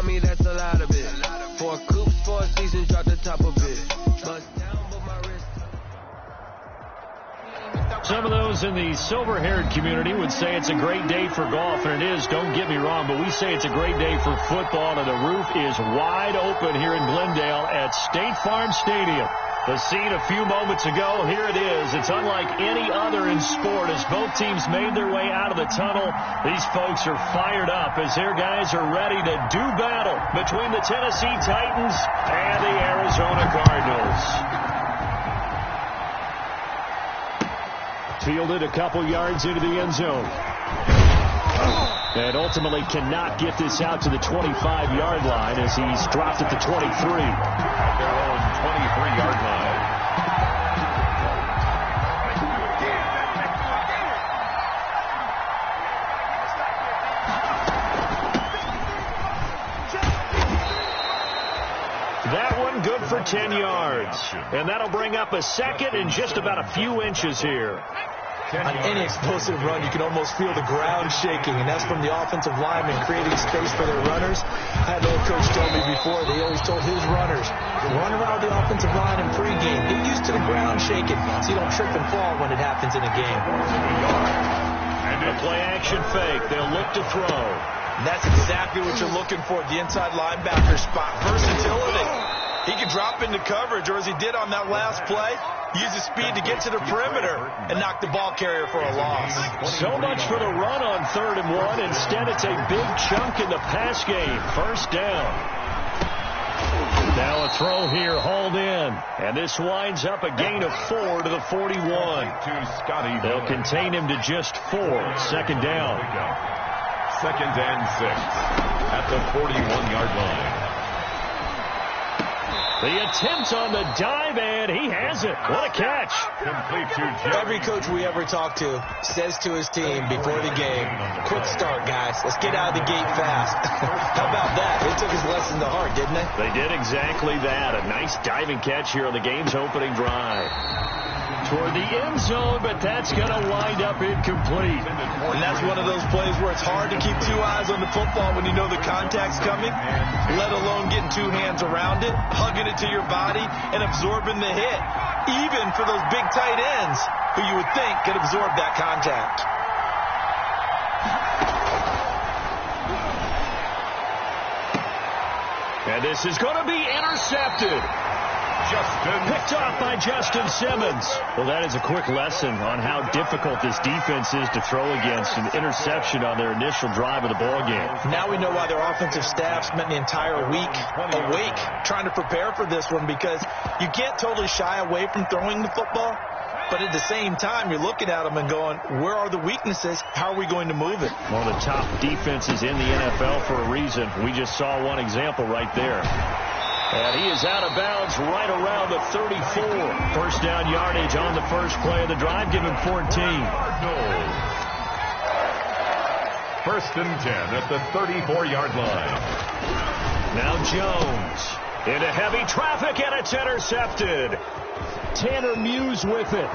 me, that's a lot of it. 4 coops, 4 seasons, drop the top of it. Bust down, but my wrist. Some of those in the silver-haired community would say it's a great day for golf, and it is, don't get me wrong, but we say it's a great day for football, and the roof is wide open here in Glendale at State Farm Stadium. The scene a few moments ago, here it is. It's unlike any other in sport as both teams made their way out of the tunnel. These folks are fired up as their guys are ready to do battle between the Tennessee Titans and the Arizona Cardinals. Fielded a couple yards into the end zone. And ultimately cannot get this out to the 25-yard line as he's dropped at the 23. At their own 23-yard line. That one good for 10 yards. And that'll bring up a second and just about a few inches here. On any explosive run, you can almost feel the ground shaking, and that's from the offensive linemen creating space for their runners. I had an old coach tell me before, they always told his runners, run around the offensive line in pregame. Get used to the ground shaking so you don't trip and fall when it happens in a game. And a play-action fake. They'll look to throw. And that's exactly what you're looking for, the inside linebacker spot. Versatility. He can drop into coverage, or as he did on that last play, use his speed to get to the perimeter and knock the ball carrier for a loss. So much for the run on 3rd and 1. Instead, it's a big chunk in the pass game. First down. Now a throw here, hauled in. And this winds up a gain of 4 to the 41. They'll contain him to just 4. Second down. 2nd and 6 at the 41-yard line. The attempt on the dive, and he has it. What a catch. Every coach we ever talk to says to his team before the game, quick start, guys. Let's get out of the gate fast. How about that? They took his lesson to heart, didn't they? They did exactly that. A nice diving catch here on the game's opening drive. Toward the end zone, but that's going to wind up incomplete. And that's one of those plays where it's hard to keep 2 eyes on the football when you know the contact's coming, let alone getting 2 hands around it, hugging it to your body, and absorbing the hit, even for those big tight ends who you would think could absorb that contact. And this is going to be intercepted. Picked off by Justin Simmons. Well, that is a quick lesson on how difficult this defense is to throw against. An interception on their initial drive of the ball game. Now we know why their offensive staff spent the entire week awake trying to prepare for this one, because you can't totally shy away from throwing the football, but at the same time you're looking at them and going, where are the weaknesses? How are we going to move it? One of the top defenses in the NFL for a reason. We just saw one example right there. And he is out of bounds right around the 34. First down yardage on the first play of the drive. Give him 14. 1st and 10 at the 34-yard line. Now Jones into heavy traffic, and it's intercepted. Tanner Muse with it.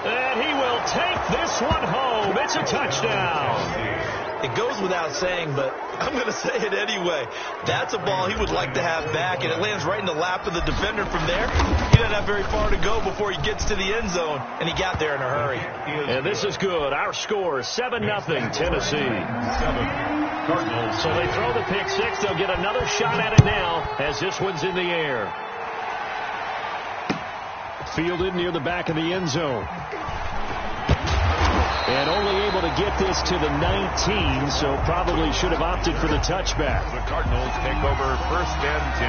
And he will take this one home. It's a touchdown. It goes without saying, but I'm going to say it anyway. That's a ball he would like to have back, and it lands right in the lap of the defender from there. He doesn't have very far to go before he gets to the end zone, and he got there in a hurry. And this is good. Our score is 7-0 Tennessee. Cardinals. So they throw the pick 6. They'll get another shot at it now as this one's in the air. Fielded near the back of the end zone. And only able to get this to the 19, so probably should have opted for the touchback. The Cardinals take over 1st and 10.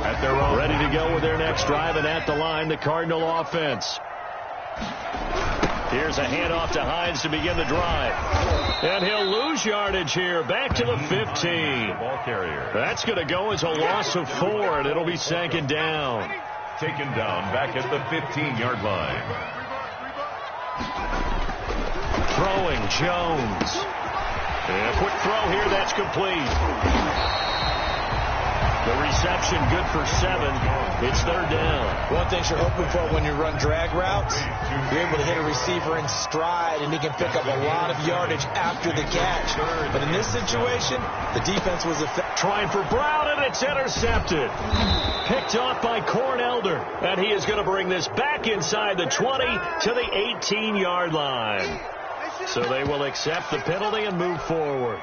At their own. Ready to go with their next drive, and at the line, the Cardinal offense. Here's a handoff to Hines to begin the drive. And he'll lose yardage here, back to the 15. Ball carrier. That's going to go as a loss of 4, and it'll be 2nd down. Taken down back at the 15-yard line. Throwing Jones. And a quick throw here, that's complete. The reception good for 7. It's third down. One thing you're hoping for when you run drag routes, you're able to hit a receiver in stride, and he can pick up a lot of yardage after the catch. But in this situation, the defense was effective. Trying for Brown, and it's intercepted. Picked off by Corn Elder. And he is going to bring this back inside the 20 to the 18-yard line. So they will accept the penalty and move forward.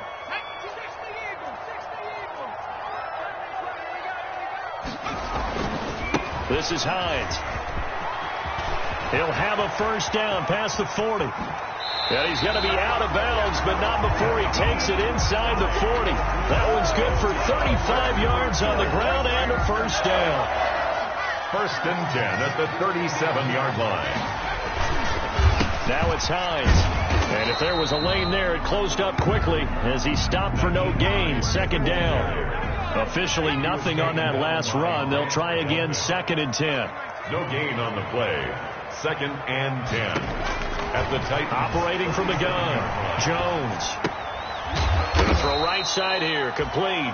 This is Hines. He'll have a first down past the 40. And he's going to be out of bounds, but not before he takes it inside the 40. That one's good for 35 yards on the ground and a first down. First and 10 at the 37-yard line. Now it's Hines. And if there was a lane there, it closed up quickly as he stopped for no gain. Second down. Officially nothing on that last run. They'll try again, second and 10. No gain on the play. Second and 10. At the tight. Operating from the gun. Jones. Going to throw right side here. Complete.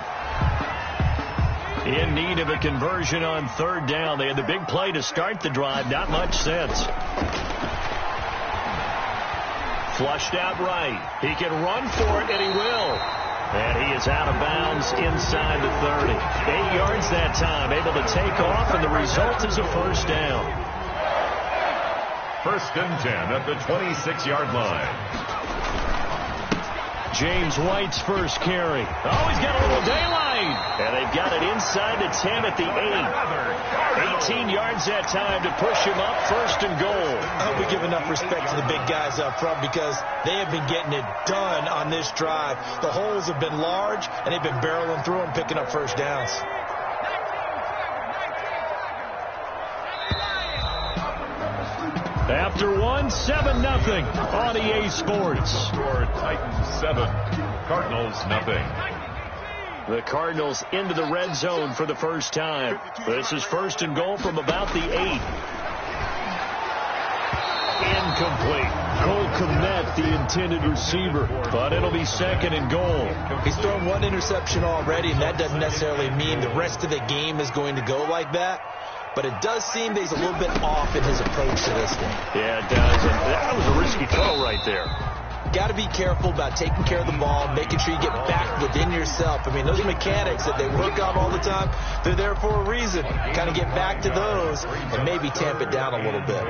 In need of a conversion on third down. They had the big play to start the drive. Not much sense. Flushed out right. He can run for it, and he will. And he is out of bounds inside the 30. 8 yards that time. Able to take off, and the result is a first down. First and 10 at the 26-yard line. James White's first carry. Oh, he's got a little daylight. And they've got it inside the 10 at the 8. 18 yards that time to push him up, first and goal. I hope we give enough respect to the big guys up front because they have been getting it done on this drive. The holes have been large, and they've been barreling through them, picking up first downs. After 7-0 on EA Sports. Score Titans 7, Cardinals nothing. The Cardinals into the red zone for the first time. This is first and goal from about the 8. Incomplete. Cole Kmet, the intended receiver, but it'll be second and goal. He's thrown one interception already, and that doesn't necessarily mean the rest of the game is going to go like that. But it does seem that he's a little bit off in his approach to this one. Yeah, it does. And that was a risky throw right there. Got to be careful about taking care of the ball, making sure you get back within yourself. I mean, those mechanics that they work on all the time, they're there for a reason. Kind of get back to those and maybe tamp it down a little bit.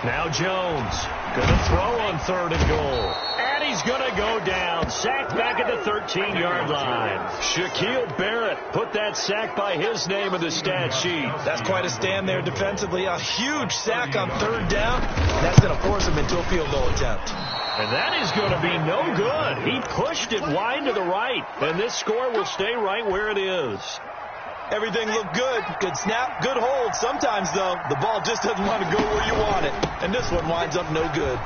Now Jones going to throw on third and goal. And he's going to go down. Sacked back at the 13-yard line. Shaquille Barrett put that sack by his name in the stat sheet. That's quite a stand there defensively. A huge sack on third down. That's going to force him into a field goal attempt. And that is going to be no good. He pushed it wide to the right. And this score will stay right where it is. Everything looked good. Good snap, good hold. Sometimes, though, the ball just doesn't want to go where you want it. And this one winds up no good.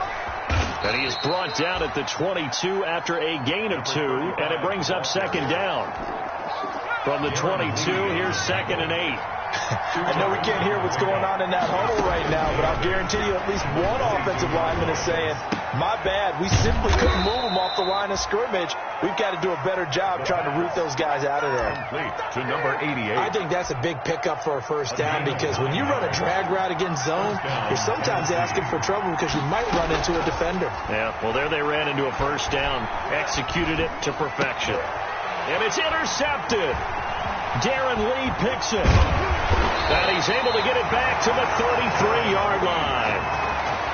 And he is brought down at the 22 after a gain of 2. And it brings up second down. From the 22, here's second and 8. I know we can't hear what's going on in that huddle right now, but I'll guarantee you at least one offensive lineman is saying, my bad, we simply couldn't move them off the line of scrimmage. We've got to do a better job trying to root those guys out of there. Complete to number 88. I think that's a big pickup for a first down because when you run a drag route against zone, you're sometimes asking for trouble because you might run into a defender. Yeah, well, there they ran into a first down, executed it to perfection. And it's intercepted. Darren Lee picks it. And he's able to get it back to the 33-yard line.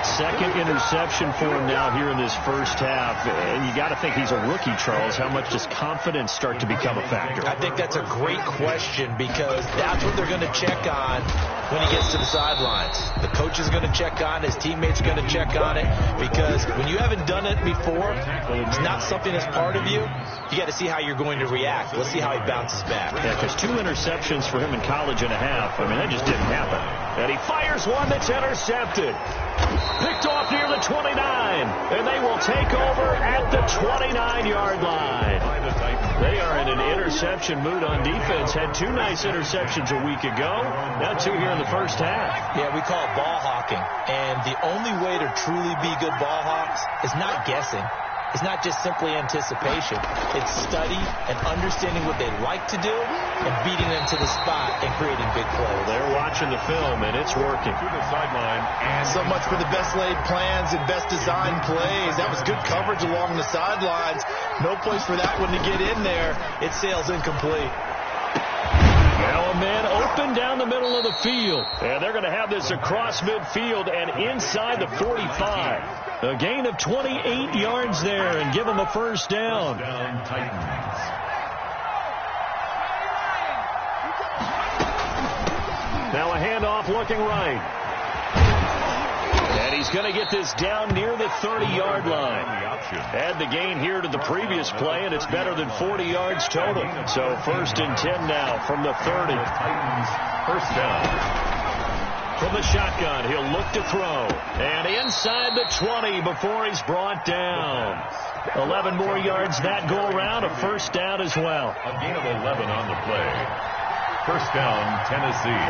Second interception for him now here in this first half. And you got to think he's a rookie, Charles. How much does confidence start to become a factor? I think that's a great question because that's what they're going to check on when he gets to the sidelines. The coach is going to check on it. His teammates are going to check on it because when you haven't done it before, it's not something that's part of you. You got to see how you're going to react. Let's see how he bounces back. Yeah, because 2 interceptions for him in college and a half. I mean, that just didn't happen. And he fires one that's intercepted. Picked off near the 29. And they will take over at the 29-yard line. They are in an interception mood on defense. Had 2 nice interceptions a week ago. Now 2 here in the first half. Yeah, we call it ball hawking. And the only way to truly be good ball hawks is not guessing. is not just simply anticipation. It's study and understanding what they like to do and beating them to the spot and creating big plays. They're watching the film, and it's working. To the sideline. And so much for the best laid plans and best designed plays. That was good coverage along the sidelines. No place for that one to get in there. It sails incomplete. Now a man open down the middle of the field. And they're going to have this across midfield and inside the 45. A gain of 28 yards there and give them a first down. Titans. Now a handoff looking right. And he's going to get this down near the 30-yard line. Add the gain here to the previous play, and it's better than 40 yards total. So first and 10 now from the 30. Titans first down. From the shotgun, he'll look to throw. And inside the 20 before he's brought down. 11 more yards that go around, a first down as well. A gain of 11 on the play. First down, Tennessee.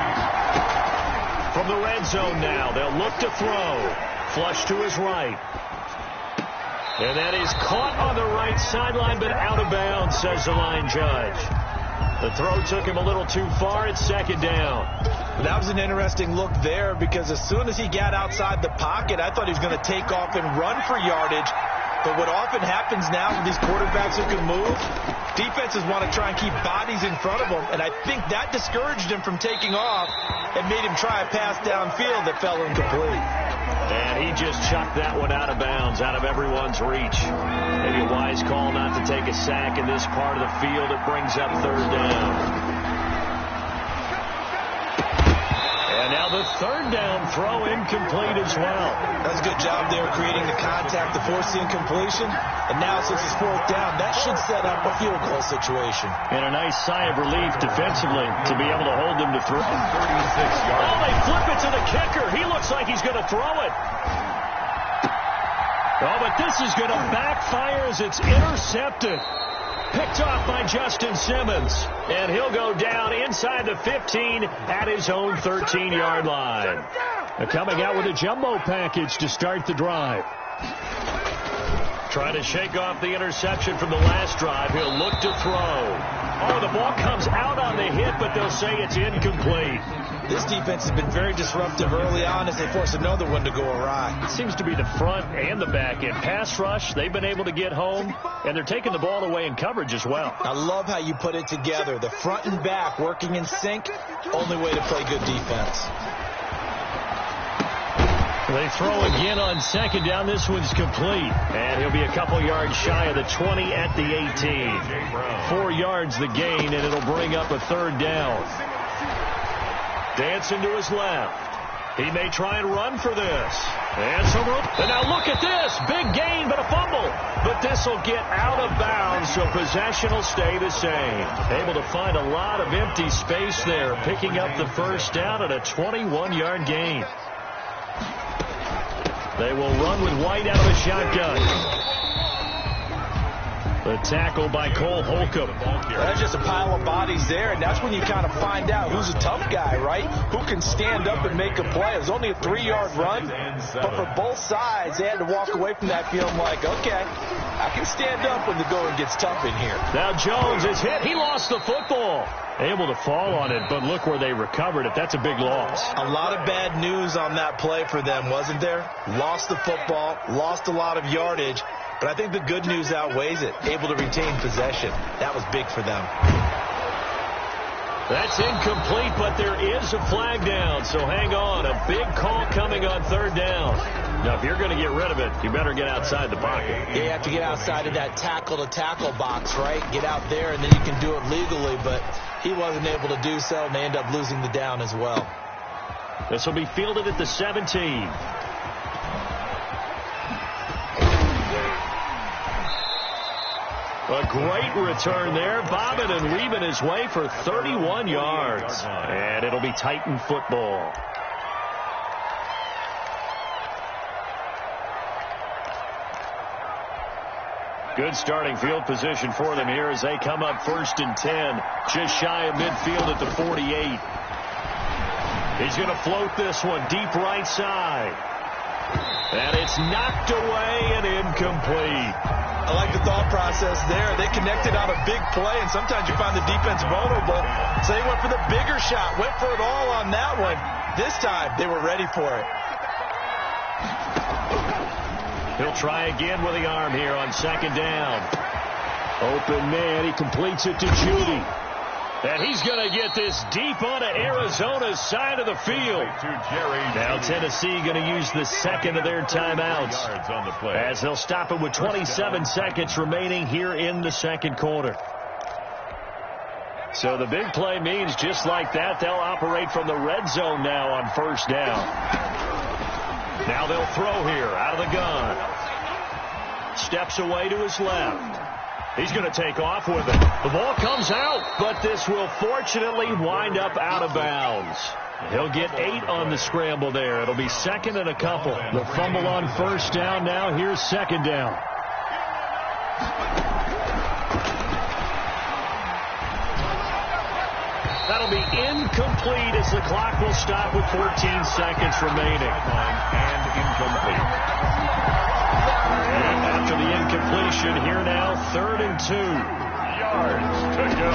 From the red zone now, they'll look to throw. Flush to his right. And that is caught on the right sideline, but out of bounds, says the line judge. The throw took him a little too far. It's second down. That was an interesting look there because as soon as he got outside the pocket, I thought he was going to take off and run for yardage. But what often happens now with these quarterbacks who can move, defenses want to try and keep bodies in front of them, and I think that discouraged him from taking off and made him try a pass downfield that fell incomplete. And he just chucked that one out of bounds, out of everyone's reach. Maybe a wise call not to take a sack in this part of the field. It brings up third down. And now the third down throw incomplete as well. That's a good job there creating the contact to force the incompletion. And now since it's fourth down, that should set up a field goal situation. And a nice sigh of relief defensively to be able to hold them to throw. 36 yards. Oh, they flip it to the kicker. He looks like he's going to throw it. Oh, but this is going to backfire as it's intercepted. Picked off by Justin Simmons. And he'll go down inside the 15 at his own 13-yard line. They're coming out with a jumbo package to start the drive. Trying to shake off the interception from the last drive. He'll look to throw. Oh, the ball comes out on the hit, but they'll say it's incomplete. This defense has been very disruptive early on as they force another one to go awry. It seems to be the front and the back end. Pass rush, they've been able to get home, and they're taking the ball away in coverage as well. I love how you put it together. The front and back working in sync, only way to play good defense. They throw again on second down. This one's complete. And he'll be a couple yards shy of the 20 at the 18. 4 yards the gain, and it'll bring up a third down. Dancing to his left. He may try and run for this. And some room. And now look at this. Big gain, but a fumble. But this will get out of bounds, so possession will stay the same. Able to find a lot of empty space there, picking up the first down at a 21-yard gain. They will run with White out of the shotgun. The tackle by Cole Holcomb. That's just a pile of bodies there, and that's when you kind of find out who's a tough guy, right? Who can stand up and make a play. It was only a 3-yard run, but for both sides, they had to walk away from that feeling like, okay, I can stand up when the going gets tough in here. Now Jones is hit. He lost the football. Able to fall on it, but look where they recovered it. That's a big loss. A lot of bad news on that play for them, wasn't there? Lost the football, lost a lot of yardage, but I think the good news outweighs it. Able to retain possession. That was big for them. That's incomplete, but there is a flag down, so hang on. A big call coming on third down. Now, if you're going to get rid of it, you better get outside the pocket. Yeah, you have to get outside of that tackle-to-tackle box, right? Get out there, and then you can do it legally, but he wasn't able to do so, and they end up losing the down as well. This will be fielded at the 17. A great return there, bobbing and weaving his way for 31 yards. And it'll be Titan football. Good starting field position for them here as they come up first and 10. Just shy of midfield at the 48. He's going to float this one deep right side. And it's knocked away and incomplete. I like the thought process there. They connected on a big play, and sometimes you find the defense vulnerable. So they went for the bigger shot, went for it all on that one. This time, they were ready for it. He'll try again with the arm here on second down. Open man, he completes it to Judy. And he's going to get this deep onto Arizona's side of the field. Now Tennessee going to use the second of their timeouts as they'll stop it with 27 seconds remaining here in the second quarter. So the big play means just like that, they'll operate from the red zone now on first down. Now they'll throw here out of the gun. Steps away to his left. He's going to take off with it. The ball comes out, but this will fortunately wind up out of bounds. He'll get 8 on the scramble there. It'll be second and a couple. The fumble on first down now. Here's second down. That'll be incomplete as the clock will stop with 14 seconds remaining. And incomplete. And after the incompletion, here now, 3rd and 2. Yards to go.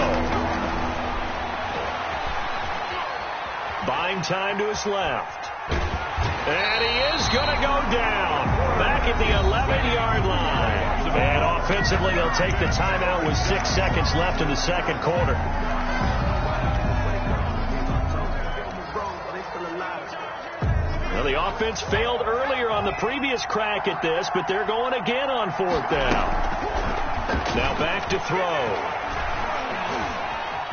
Buying time to his left. And he is going to go down. Back at the 11-yard line. And offensively, they'll take the timeout with 6 seconds left in the second quarter. Well, the offense failed earlier on the previous crack at this, but they're going again on 4th down. Now back to throw.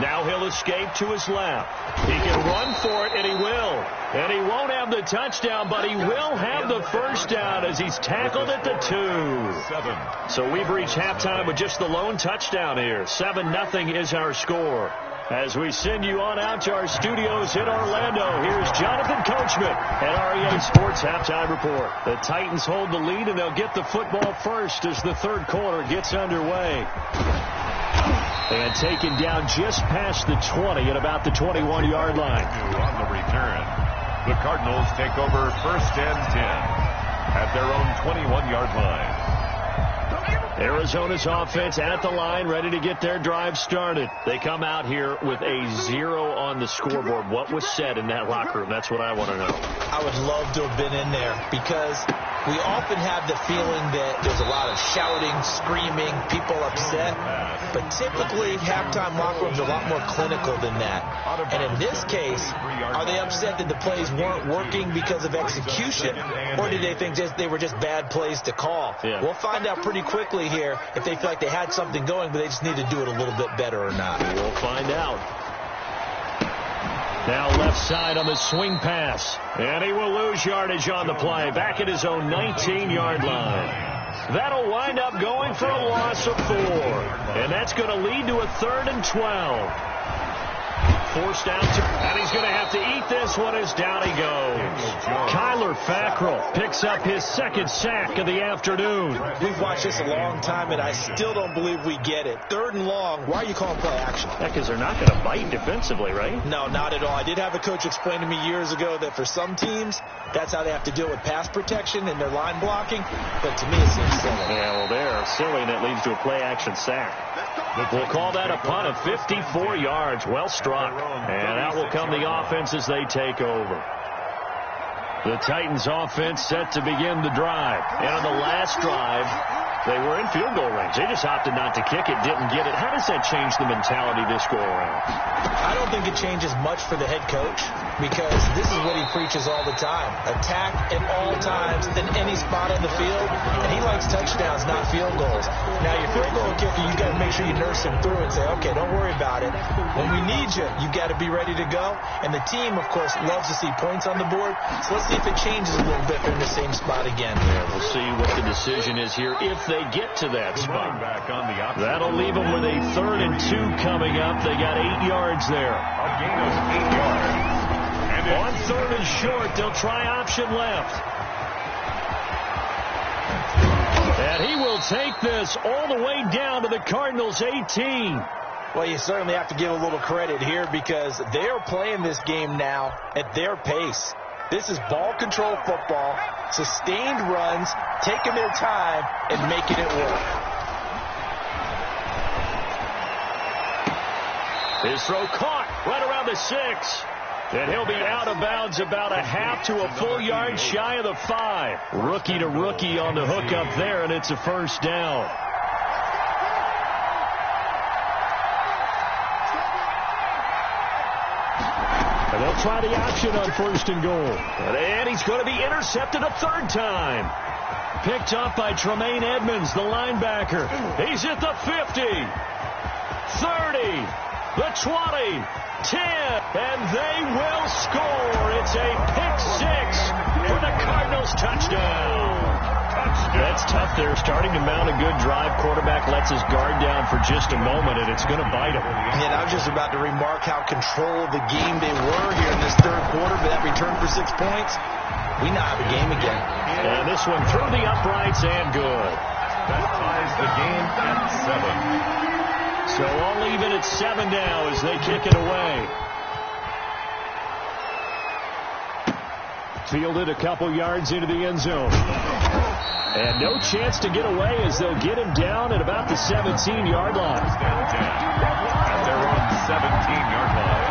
Now he'll escape to his left. He can run for it, and he will. And he won't have the touchdown, but he will have the first down as he's tackled at the 2. So we've reached halftime with just the lone touchdown here. 7-0 is our score. As we send you on out to our studios in Orlando, here's Jonathan Coachman at REA Sports Halftime Report. The Titans hold the lead, and they'll get the football first as the third quarter gets underway. And taken down just past the 20 at about the 21-yard line. On the return, the Cardinals take over 1st and 10 at their own 21-yard line. Arizona's offense at the line, ready to get their drive started. They come out here with a 0 on the scoreboard. What was said in that locker room? That's what I want to know. I would love to have been in there because we often have the feeling that there's a lot of shouting, screaming, people upset. But typically, halftime locker rooms are a lot more clinical than that. And in this case, are they upset that the plays weren't working because of execution? Or did they think they were just bad plays to call? Yeah. We'll find out pretty quickly here if they feel like they had something going, but they just need to do it a little bit better or not. We'll find out. Now left side on the swing pass. And he will lose yardage on the play. Back at his own 19-yard line. That'll wind up going for a loss of 4. And that's going to lead to a 3rd and 12. Forced out to, and he's going to have to eat this one as down he goes. Kyler Fackrell picks up his 2nd sack of the afternoon. We've watched this a long time, and I still don't believe we get it. 3rd and long, why are you calling play action? Because they're not going to bite defensively, right? No, not at all. I did have a coach explain to me years ago that for some teams, that's how they have to deal with pass protection and their line blocking. But to me, it seems silly. Yeah, well, they're silly, and it leads to a play action sack. We'll call that a punt of 54 yards. Well struck. And out will come the offense as they take over. The Titans offense set to begin the drive. And on the last drive, they were in field goal range. They just opted not to kick it, didn't get it. How does that change the mentality this go around? I don't think it changes much for the head coach because this is what he preaches all the time. Attack at all times in any spot on the field. And he likes touchdowns, not field goals. Now, your field goal kicker, you got to make sure you nurse him through and say, okay, don't worry about it. When we need you, you got to be ready to go. And the team, of course, loves to see points on the board. So let's see if it changes a little bit from the same spot again. Yeah, we'll see what the decision is here if they get to that spot. That'll leave them with a 3rd and 2 coming up. They got 8 yards there. A gain of 8 yards. And on 3rd and short, they'll try option left. And he will take this all the way down to the Cardinals' 18. Well, you certainly have to give a little credit here because they are playing this game now at their pace. This is ball control football, sustained runs, taking their time, and making it work. His throw caught right around the 6. And he'll be out of bounds about a half to a full yard shy of the 5. Rookie to rookie on the hook up there, and it's a first down. And they'll try the option on 1st and goal. And he's going to be intercepted a 3rd time. Picked up by Tremaine Edmonds, the linebacker. He's at the 50, 30, the 20, 10, and they will score. It's a pick 6 for the Cardinals touchdown. That's tough there, starting to mount a good drive. Quarterback lets his guard down for just a moment, and it's going to bite him. And I was just about to remark how controlled the game they were here in this 3rd quarter, but that return for 6 points, we now have a game again. And this one through the uprights and good. That ties the game at 7. So all even at 7 now as they kick it away. Fielded a couple yards into the end zone. And no chance to get away as they'll get him down at about the 17-yard line. At their own 17-yard line.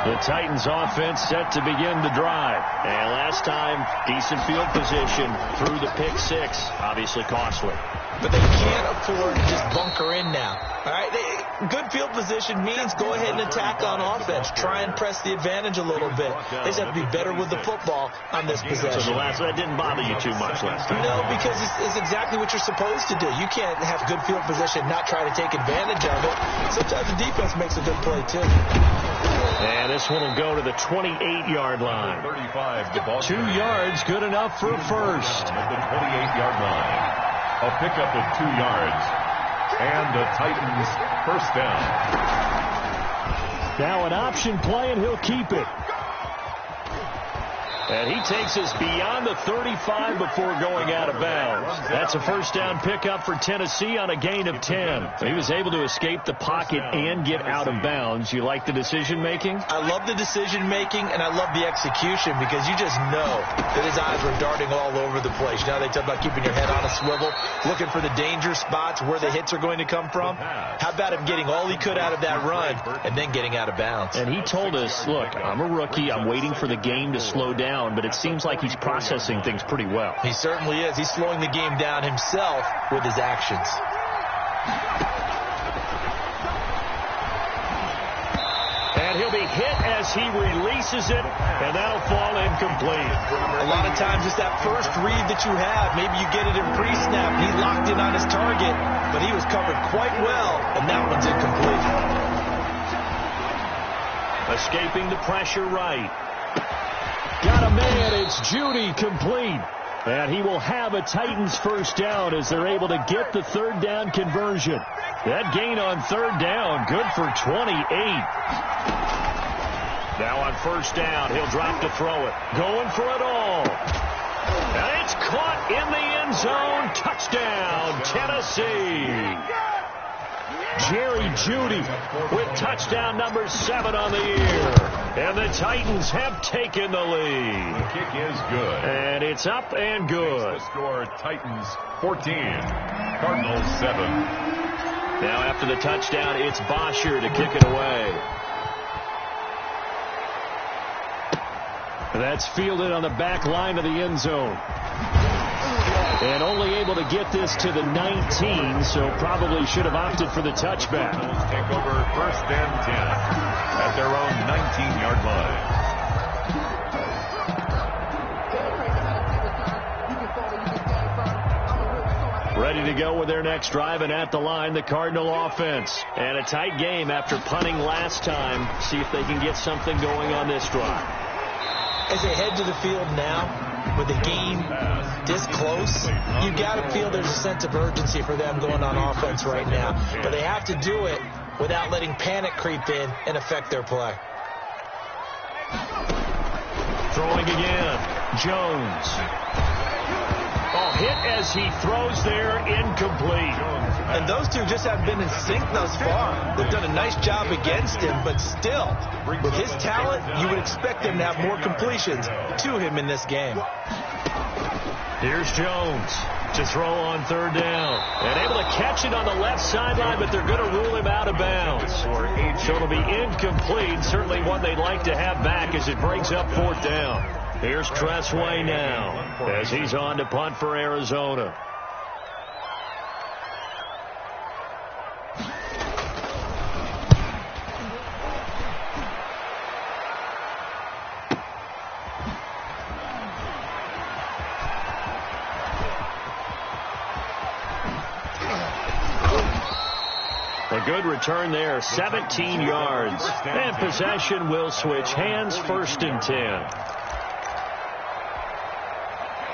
The Titans offense set to begin the drive. And last time, decent field position through the pick 6. Obviously costly. But they can't afford to just bunker in now. All right, good field position means go ahead and attack on offense. Try and press the advantage a little bit. They just have to be better with the football on this possession. So that didn't bother you too much last time? No, because it's exactly what you're supposed to do. You can't have good field position and not try to take advantage of it. Sometimes the defense makes a good play, too. And this one will go to the 28-yard line. 2 yards, good enough for first. At the 28-yard line. A pickup of 2 yards. And the Titans first down. Now an option play, and he'll keep it. And he takes us beyond the 35 before going out of bounds. That's a first down pickup for Tennessee on a gain of 10. He was able to escape the pocket and get out of bounds. You like the decision making? I love the decision making, and I love the execution because you just know that his eyes were darting all over the place. You know, they talk about keeping your head on a swivel, looking for the danger spots where the hits are going to come from. How about him getting all he could out of that run and then getting out of bounds? And he told us, look, I'm a rookie. I'm waiting for the game to slow down. But it seems like he's processing things pretty well. He certainly is. He's slowing the game down himself with his actions. And he'll be hit as he releases it, and that'll fall incomplete. A lot of times it's that first read that you have. Maybe you get it in pre-snap. He locked in on his target, but he was covered quite well, and that one's incomplete. Escaping the pressure right. Got a man, it's Judy, complete. And he will have a Titans first down as they're able to get the 3rd down conversion. That gain on 3rd down, good for 28. Now on first down, he'll drop to throw it. Going for it all. And it's caught in the end zone. Touchdown, Tennessee. Jerry Jeudy with touchdown number 7 on the year. And the Titans have taken the lead. The kick is good. And it's up and good. The score, Titans 14, Cardinals 7. Now after the touchdown, it's Bosher to kick it away. That's fielded on the back line of the end zone. And only able to get this to the 19, so probably should have opted for the touchback. Take over first and 10 at their own 19-yard line. Ready to go with their next drive, and at the line, the Cardinal offense. And a tight game after punting last time. See if they can get something going on this drive. As they head to the field now, with the game this close, you got to feel there's a sense of urgency for them going on offense right now. But they have to do it without letting panic creep in and affect their play. Throwing again. Jones. Oh, hit as he throws there, incomplete. And those two just haven't been in sync thus far. They've done a nice job against him, but still, with his talent, you would expect them to have more completions to him in this game. Here's Jones to throw on third down. And able to catch it on the left sideline, but they're going to rule him out of bounds. So it'll be incomplete. Certainly one they'd like to have back as it brings up fourth down. Here's Tressway now as he's on to punt for Arizona. A good return there, 17 yards. And possession will switch hands, 1st and 10.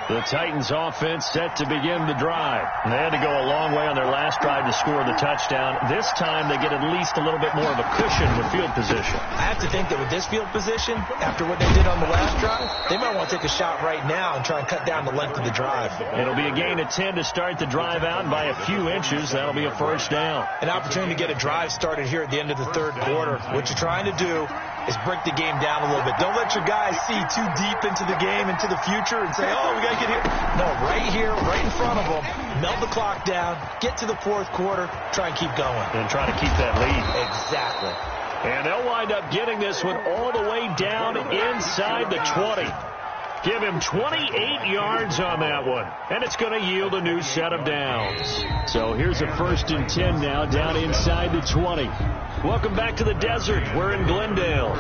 The Titans offense set to begin the drive. And they had to go a long way on their last drive to score the touchdown. This time they get at least a little bit more of a cushion with field position. I have to think that with this field position, after what they did on the last drive, they might want to take a shot right now and try and cut down the length of the drive. It'll be a gain of 10 to start the drive out, and by a few inches, that'll be a first down. An opportunity to get a drive started here at the end of the third quarter. What you're trying to do is break the game down a little bit. Don't let your guys see too deep into the game, into the future, and say, oh, we got to get here. No, right here, right in front of them, melt the clock down, get to the fourth quarter, try and keep going. And try to keep that lead. Exactly. And they'll wind up getting this one all the way down inside the 20. Give him 28 yards on that one. And it's going to yield a new set of downs. So here's a 1st and 10 now down inside the 20. Welcome back to the desert. We're in Glendale.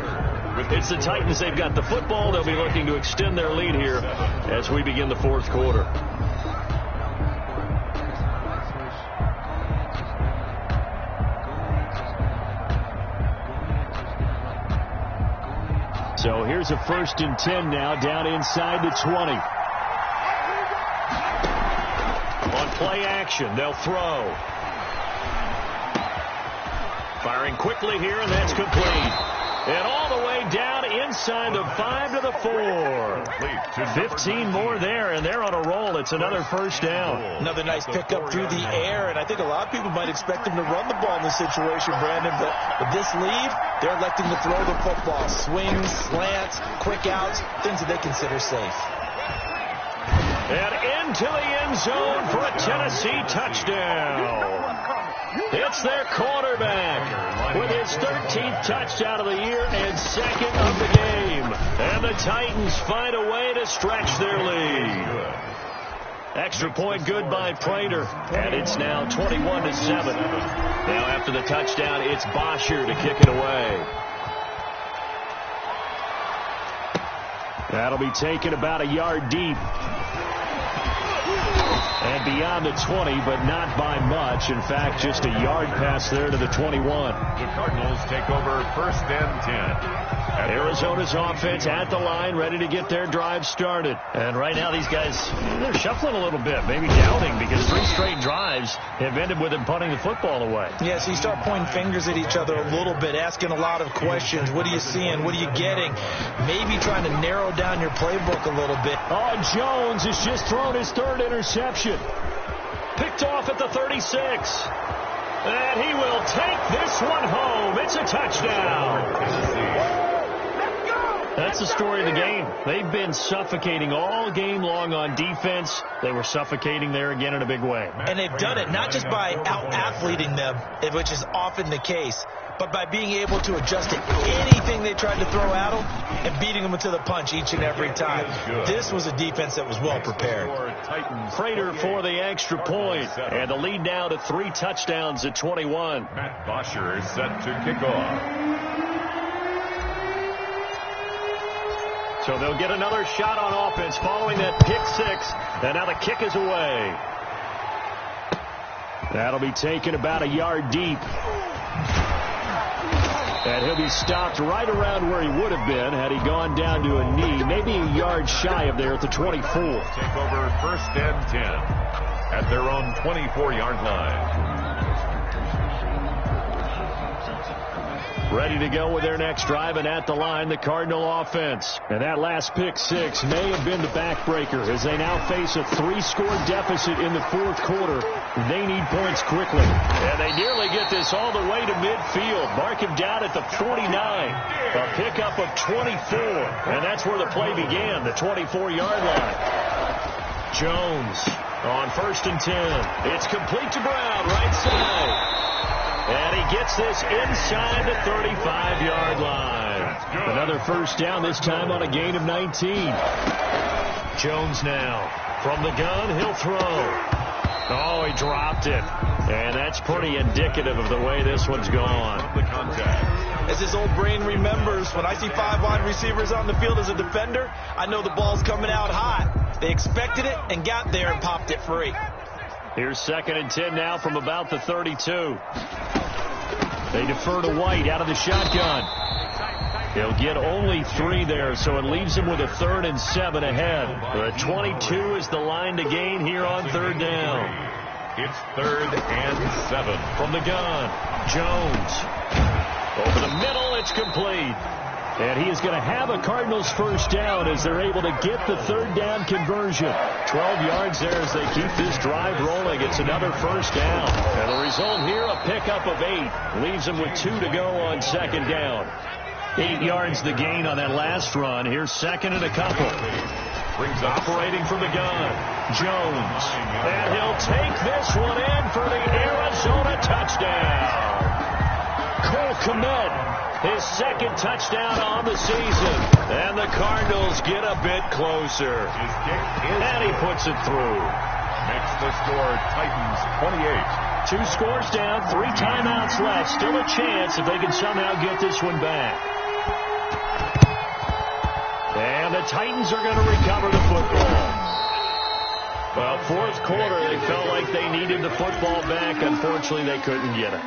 It's the Titans. They've got the football. They'll be looking to extend their lead here as we begin the fourth quarter. So here's a 1st and 10 now down inside the 20. On play action, they'll throw. Firing quickly here, and that's complete. And all the way down inside the 5 to the 4. 15 more there, and they're on a roll. It's another first down. Another nice pickup through the air, and I think a lot of people might expect them to run the ball in this situation, Brandon, but with this lead, they're electing to throw the football. Swings, slants, quick outs, things that they consider safe. And into the end zone for a Tennessee touchdown. It's their quarterback with his 13th touchdown of the year and 2nd of the game. And the Titans find a way to stretch their lead. Extra point good by Prater. And it's now 21-7. Now after the touchdown, it's Bosher to kick it away. That'll be taken about a yard deep. And beyond the 20, but not by much. In fact, just a yard pass there to the 21. The Cardinals take over 1st and 10. Arizona's offense at the line, ready to get their drive started. And right now, these guys, they're shuffling a little bit, maybe doubting, because 3 straight drives have ended with them punting the football away. Yeah, so you start pointing fingers at each other a little bit, asking a lot of questions. What are you seeing? What are you getting? Maybe trying to narrow down your playbook a little bit. Oh, Jones has just thrown his 3rd interception. Picked off at the 36. And he will take this one home. It's a touchdown. That's the story of the game. They've been suffocating all game long on defense. They were suffocating there again in a big way. And they've done it not just by out-athleting them, which is often the case, but by being able to adjust to anything they tried to throw at them and beating them to the punch each and every time. This was a defense that was well prepared. Prater for the extra point. And the lead now to 3 touchdowns at 21. Matt Bosher is set to kick off. So they'll get another shot on offense following that pick 6. And now the kick is away. That'll be taken about a yard deep. And he'll be stopped right around where he would have been had he gone down to a knee, maybe a yard shy of there at the 24. Take over 1st and 10 at their own 24-yard line. Ready to go with their next drive, and at the line, the Cardinal offense. And that last pick 6 may have been the backbreaker as they now face a 3-score deficit in the fourth quarter. They need points quickly. And they nearly get this all the way to midfield. Mark him down at the 49. A pickup of 24. And that's where the play began, the 24-yard line. Jones on 1st and 10. It's complete to Brown, right side. And he gets this inside the 35-yard line. Another first down, this time on a gain of 19. Jones now from the gun. He'll throw. Oh, he dropped it. And that's pretty indicative of the way this one's gone. As his old brain remembers, when I see 5 wide receivers on the field as a defender, I know the ball's coming out hot. They expected it and got there and popped it free. Here's 2nd and 10 now from about the 32. They defer to White out of the shotgun. He'll get only 3 there, so it leaves him with a 3rd and 7 ahead. The 22 is the line to gain here on 3rd down. It's 3rd and 7. From the gun, Jones. Over the middle, it's complete. And he is going to have a Cardinals first down as they're able to get the 3rd down conversion. 12 yards there as they keep this drive rolling. It's another first down. And the result here, a pickup of 8. Leaves them with 2 to go on 2nd down. 8 yards the gain on that last run. Here's 2nd and a couple. Operating from the gun, Jones. And he'll take this one in for the Arizona touchdown. Cole Kmet. His 2nd touchdown on the season. And the Cardinals get a bit closer. And he puts it through. Makes the score Titans 28. 2 scores down, 3 timeouts left. Still a chance if they can somehow get this one back. And the Titans are going to recover the football. Well, 4th quarter, they felt like they needed the football back. Unfortunately, they couldn't get it.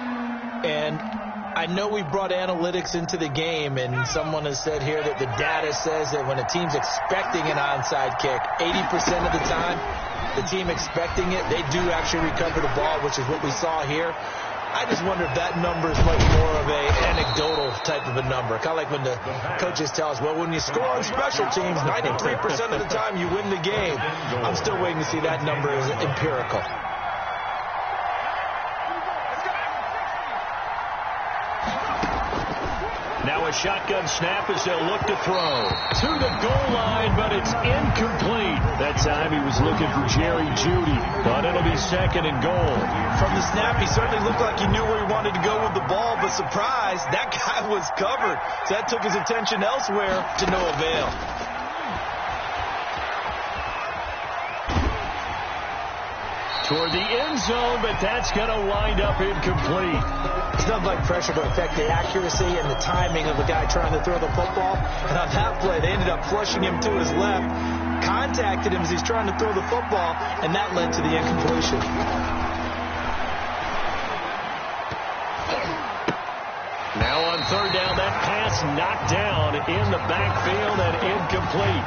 And I know we brought analytics into the game, and someone has said here that the data says that when a team's expecting an onside kick, 80% of the time, the team expecting it, they do actually recover the ball, which is what we saw here. I just wonder if that number is much more of an anecdotal type of a number. Kind of like when the coaches tell us, well, when you score on special teams, 93% of the time you win the game. I'm still waiting to see that number as empirical. Now a shotgun snap as they'll look to throw. To the goal line, but it's incomplete. That time he was looking for Jerry Jeudy, but it'll be 2nd and goal. From the snap, he certainly looked like he knew where he wanted to go with the ball, but surprise, that guy was covered. So that took his attention elsewhere to no avail. Toward the end zone, but that's going to wind up incomplete. It's not like pressure to affect the accuracy and the timing of the guy trying to throw the football. And on that play, they ended up flushing him to his left, contacted him as he's trying to throw the football, and that led to the incompletion. Now on 3rd down, that pass knocked down in the backfield and incomplete.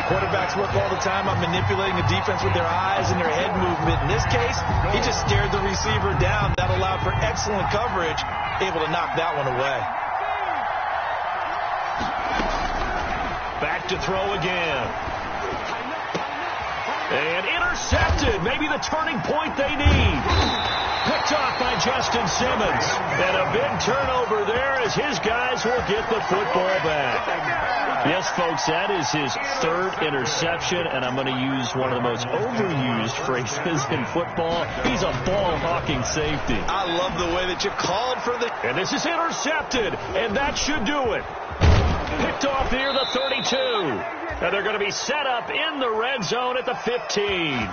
Quarterbacks work all the time on manipulating the defense with their eyes and their head movement. In this case, he just stared the receiver down. That allowed for excellent coverage, able to knock that one away. Back to throw again. And intercepted. Maybe the turning point they need. Picked off by Justin Simmons. And a big turnover there as his guys will get the football back. Yes, folks, that is his 3rd interception, and I'm going to use one of the most overused phrases in football. He's a ball-hawking safety. I love the way that you called for the... And this is intercepted, and that should do it. Picked off near the 32. And they're going to be set up in the red zone at the 15.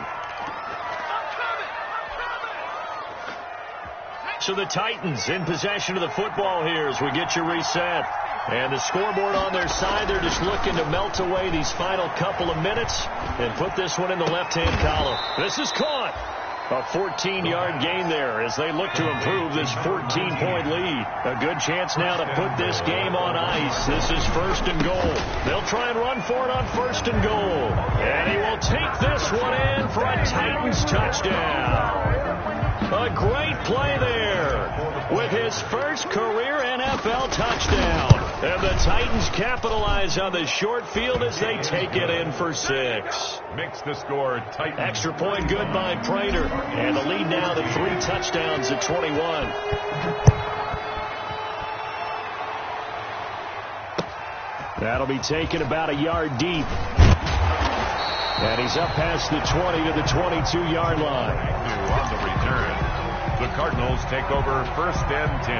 So the Titans in possession of the football here as we get you reset. And the scoreboard on their side, they're just looking to melt away these final couple of minutes and put this one in the left-hand column. This is caught. A 14-yard gain there as they look to improve this 14-point lead. A good chance now to put this game on ice. This is 1st and goal. They'll try and run for it on 1st and goal. And he will take this one in for a Titans touchdown. A great play there with his first career NFL touchdown. And the Titans capitalize on the short field as they take it in for 6. Makes the score Titans. Extra point good by Prater. And the lead now to 3 touchdowns at 21. That'll be taken about a yard deep. And he's up past the 20 to the 22-yard line. On the return, the Cardinals take over first and 10.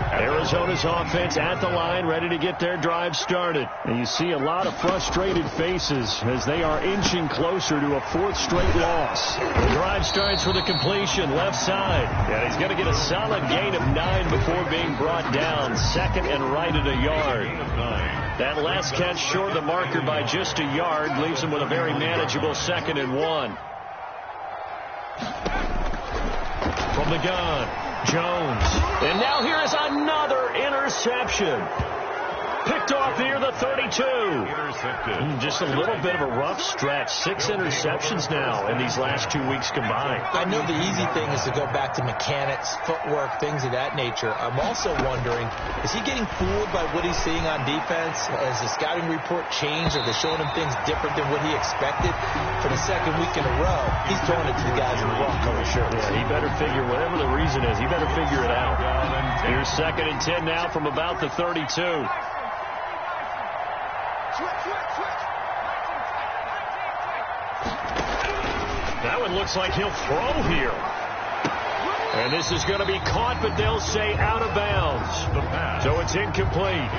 Arizona's offense at the line, ready to get their drive started. And you see a lot of frustrated faces as they are inching closer to a fourth straight loss. The drive starts with a completion left side. And he's going to get a solid gain of 9 before being brought down. Second and right at a yard. That last catch short of the marker by just a yard leaves him with a very manageable 2nd and 1. From the gun, Jones. And now here is another interception. Picked off near the 32. Intercepted. Just a little bit of a rough stretch. 6 interceptions now in these last 2 weeks combined. I know the easy thing is to go back to mechanics, footwork, things of that nature. I'm also wondering, is he getting fooled by what he's seeing on defense? Has the scouting report changed? Are they showing him things different than what he expected? For the second week in a row, he's throwing it to the guys in the wrong color shirts. Yeah, he better figure, whatever the reason is, he better figure it out. Here's 2nd and 10 now from about the 32. That one looks like he'll throw here. And this is going to be caught, but they'll say out of bounds. So it's incomplete.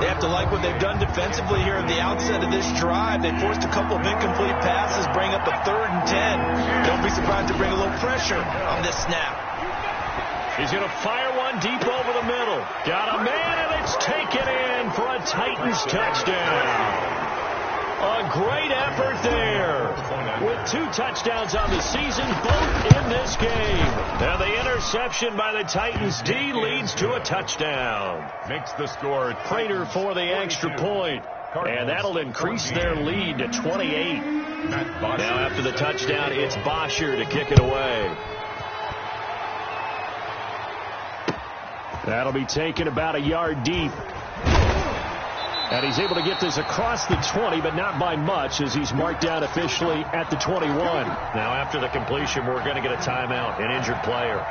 They have to like what they've done defensively here at the outset of this drive. They forced a couple of incomplete passes, bring up a 3rd and 10. Don't be surprised to bring a little pressure on this snap. He's going to fire one deep over the middle. Got a man, and it's taken in for a Titans touchdown. A great effort there. With 2 touchdowns on the season, both in this game. Now the interception by the Titans D leads to a touchdown. Makes the score Prater for the extra point. And that'll increase their lead to 28. Now after the touchdown, it's Bosher to kick it away. That'll be taken about a yard deep. And he's able to get this across the 20, but not by much, as he's marked down officially at the 21. Now, after the completion, we're going to get a timeout, an injured player.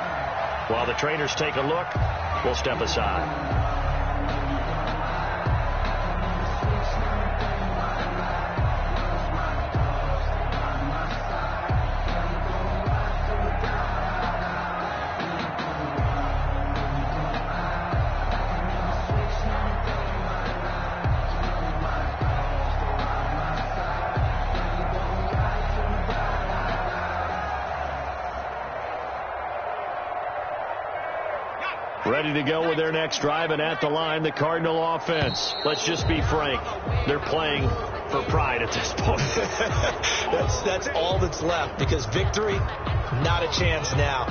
While the trainers take a look, we'll step aside. Ready to go with their next drive, and at the line, the Cardinal offense. Let's just be frank. They're playing for pride at this point. That's all that's left, because victory, not a chance now.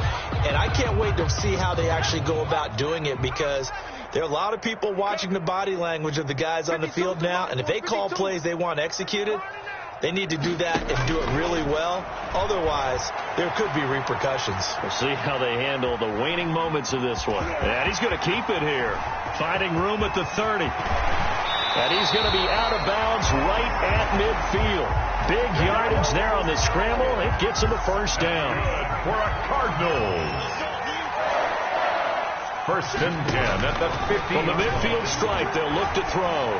And I can't wait to see how they actually go about doing it, because there are a lot of people watching the body language of the guys on the field now, and if they call plays they want executed, they need to do that and do it really well. Otherwise, there could be repercussions. We'll see how they handle the waning moments of this one. And he's going to keep it here. Finding room at the 30. And he's going to be out of bounds right at midfield. Big yardage there on the scramble. It gets him a first down. For a Cardinals. First and 10 at the 50. From the midfield stripe, they'll look to throw.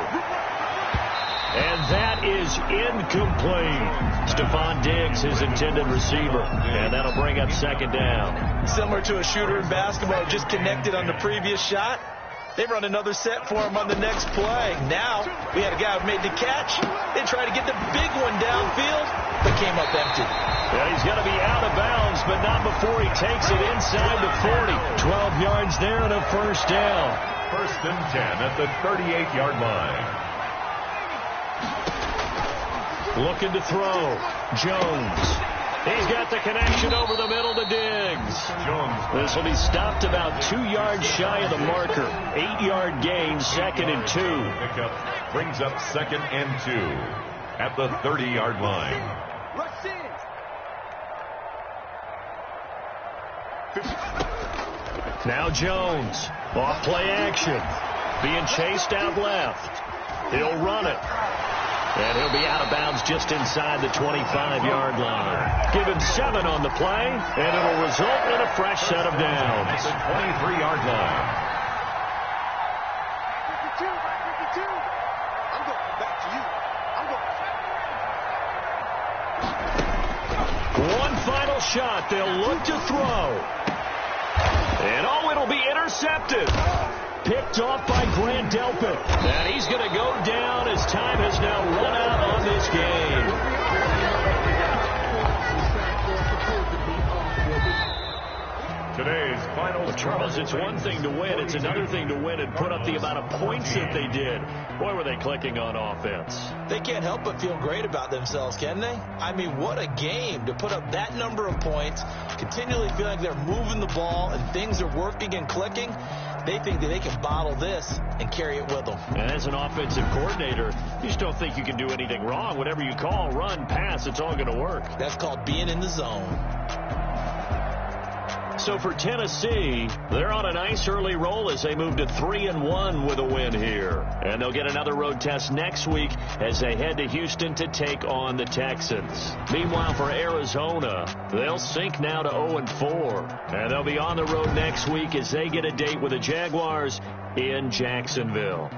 And that is incomplete. Stephon Diggs, his intended receiver. And that'll bring up 2nd down. Similar to a shooter in basketball, just connected on the previous shot. They run another set for him on the next play. Now, we had a guy who made the catch. They tried to get the big one downfield, but came up empty. Yeah, he's going to be out of bounds, but not before he takes it inside the 40. 12 yards there and a first down. First and 10 at the 38-yard line. Looking to throw. Jones. He's got the connection over the middle to Diggs. Jones. This will be stopped about 2 yards shy of the marker. 8-yard gain, 2nd and 2. Pickup brings up 2nd and 2 at the 30-yard line. Now Jones. Off play action. Being chased out left. He'll run it. And he'll be out of bounds just inside the 25-yard line. Give him 7 on the play, and it'll result in a fresh set of downs. The 23-yard line. 52. I'm going back to you. I'm going. shot. They'll look to throw. And, oh, it'll be intercepted. Picked off by Grant Delpit. And he's going to go down as time has now run out on this game. Today's final. Well, Charles, it's one thing to win. It's another thing to win and put up the amount of points that they did. Boy, were they clicking on offense. They can't help but feel great about themselves, can they? I mean, what a game to put up that number of points, continually feel like they're moving the ball and things are working and clicking. They think that they can bottle this and carry it with them. And as an offensive coordinator, you just don't think you can do anything wrong. Whatever you call, run, pass, it's all going to work. That's called being in the zone. So for Tennessee, they're on a nice early roll as they move to 3-1 with a win here. And they'll get another road test next week as they head to Houston to take on the Texans. Meanwhile, for Arizona, they'll sink now to 0-4. And they'll be on the road next week as they get a date with the Jaguars in Jacksonville.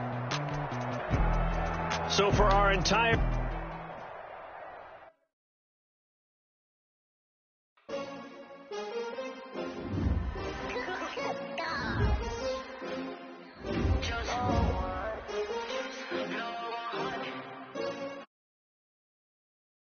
So for our entire